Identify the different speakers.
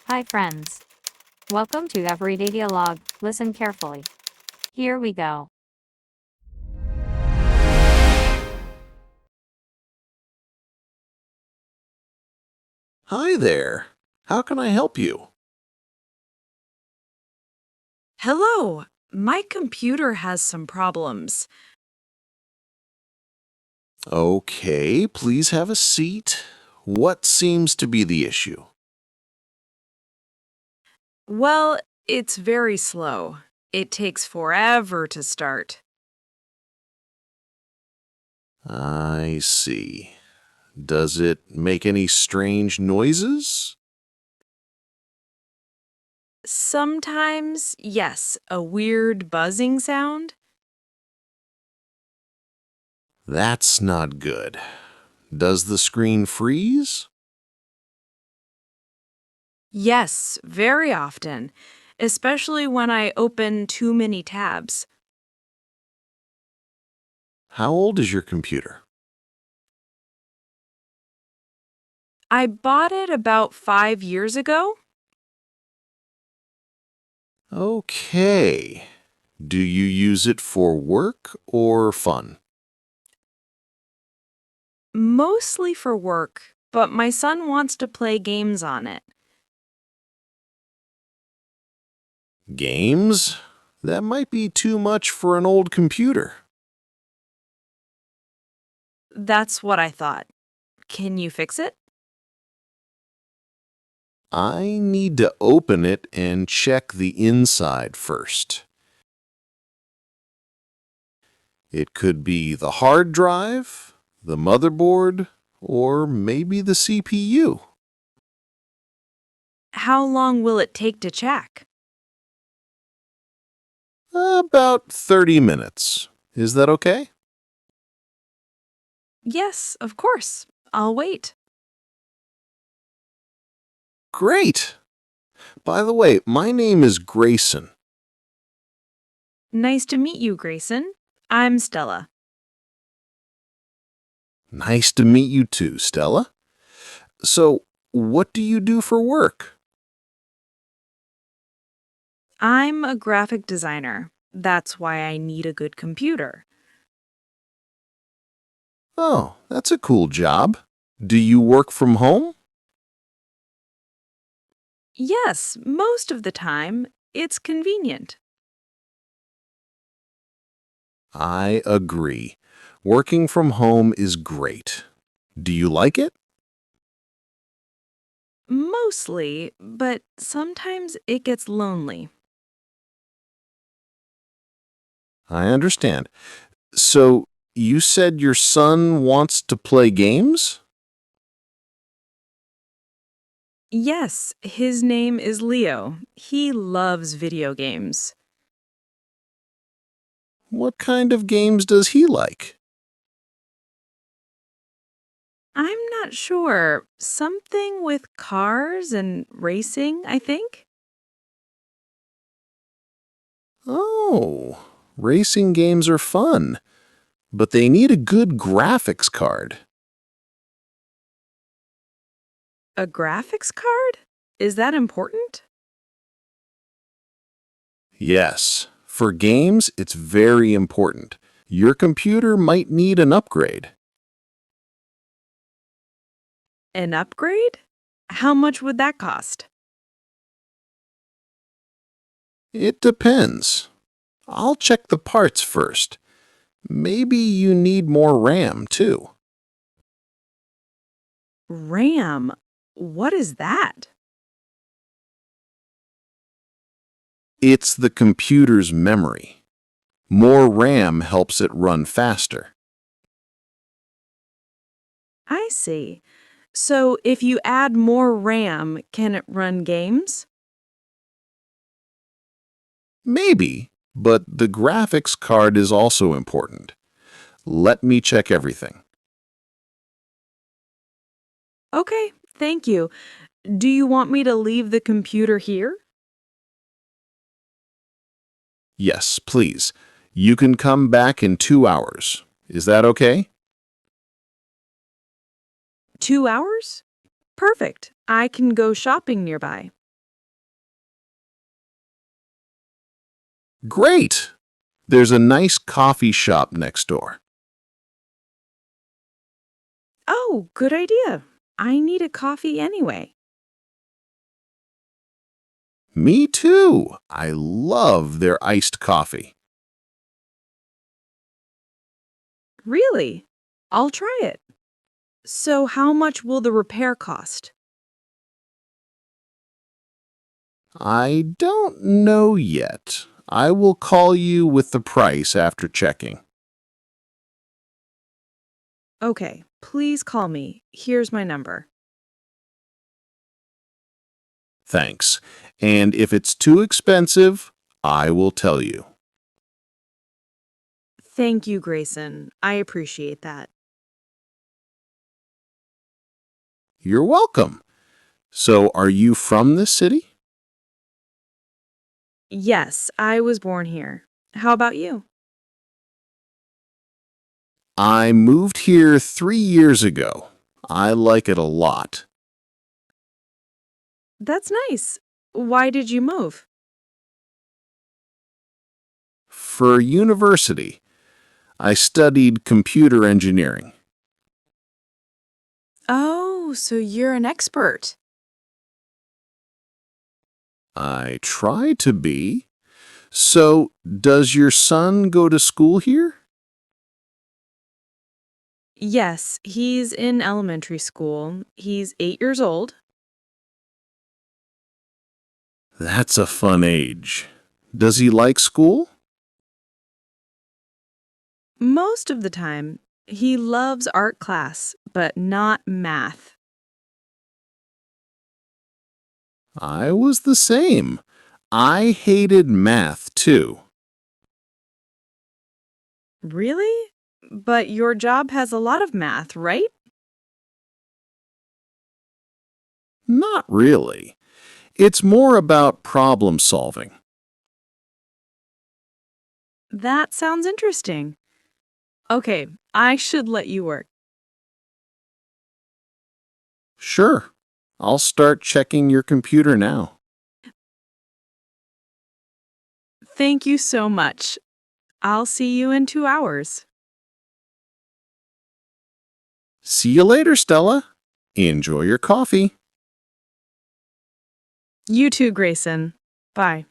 Speaker 1: Hi, friends. Welcome to Everyday Dialogue. Listen carefully. Here we go.
Speaker 2: Hi there. How can I help you?
Speaker 3: Hello, my computer has some problems.
Speaker 2: Okay, please have a seat. What seems to be the issue?
Speaker 3: Well, it's very slow. It takes forever to start.
Speaker 2: I see. Does it make any strange noises?
Speaker 3: Sometimes, yes, a weird buzzing sound.
Speaker 2: That's not good. Does the screen freeze?
Speaker 3: Yes, very often, especially when I open too many tabs.
Speaker 2: How old is your computer?
Speaker 3: I bought it about 5 years ago.
Speaker 2: Okay. Do you use it for work or fun?
Speaker 3: Mostly for work, but my son wants to play games on it.
Speaker 2: Games? That might be too much for an old computer.
Speaker 3: That's what I thought. Can you fix it?
Speaker 2: I need to open it and check the inside first. It could be the hard drive, the motherboard, or maybe the CPU.
Speaker 3: How long will it take to check?
Speaker 2: About 30 minutes. Is that okay?
Speaker 3: Yes, of course. I'll wait.
Speaker 2: Great! By the way, my name is Grayson.
Speaker 3: Nice to meet you, Grayson. I'm Stella.
Speaker 2: Nice to meet you too, Stella. So, what do you do for work?
Speaker 3: I'm a graphic designer. That's why I need a good computer.
Speaker 2: Oh, that's a cool job. Do you work from home?
Speaker 3: Yes, most of the time, it's convenient.
Speaker 2: I agree. Working from home is great. Do you like it?
Speaker 3: Mostly, but sometimes it gets lonely.
Speaker 2: I understand. So, you said your son wants to play games?
Speaker 3: Yes, his name is Leo. He loves video games.
Speaker 2: What kind of games does he like?
Speaker 3: I'm not sure. Something with cars and racing, I think?
Speaker 2: Oh, racing games are fun, but they need a good graphics card.
Speaker 3: A graphics card? Is that important?
Speaker 2: Yes, for games, it's very important. Your computer might need an upgrade.
Speaker 3: An upgrade? How much would that cost?
Speaker 2: It depends. I'll check the parts first. Maybe you need more RAM, too.
Speaker 3: RAM? What is that?
Speaker 2: It's the computer's memory. More RAM helps it run faster.
Speaker 3: I see. So if you add more RAM, can it run games?
Speaker 2: Maybe, but the graphics card is also important. Let me check everything.
Speaker 3: Okay, thank you. Do you want me to leave the computer here?
Speaker 2: Yes, please. You can come back in 2 hours. Is that okay?
Speaker 3: 2 hours? Perfect. I can go shopping nearby.
Speaker 2: Great! There's a nice coffee shop next door.
Speaker 3: Oh, good idea. I need a coffee anyway.
Speaker 2: Me too. I love their iced coffee.
Speaker 3: Really? I'll try it. So, how much will the repair cost?
Speaker 2: I don't know yet. I will call you with the price after checking.
Speaker 3: Okay, please call me. Here's my number.
Speaker 2: Thanks. And if it's too expensive, I will tell you.
Speaker 3: Thank you, Grayson. I appreciate that.
Speaker 2: You're welcome. So, are you from this city?
Speaker 3: Yes, I was born here. How about you?
Speaker 2: I moved here 3 years ago. I like it a lot.
Speaker 3: That's nice. Why did you move?
Speaker 2: For university, I studied computer engineering.
Speaker 3: Oh, so you're an expert.
Speaker 2: I try to be. So, does your son go to school here?
Speaker 3: Yes, he's in elementary school. He's 8 years old.
Speaker 2: That's a fun age. Does he like school?
Speaker 3: Most of the time, he loves art class, but not math.
Speaker 2: I was the same. I hated math too.
Speaker 3: Really? But your job has a lot of math, right?
Speaker 2: Not really. It's more about problem solving.
Speaker 3: That sounds interesting. Okay, I should let you work.
Speaker 2: Sure. I'll start checking your computer now.
Speaker 3: Thank you so much. I'll see you in 2 hours.
Speaker 2: See you later, Stella. Enjoy your coffee.
Speaker 3: You too, Grayson. Bye.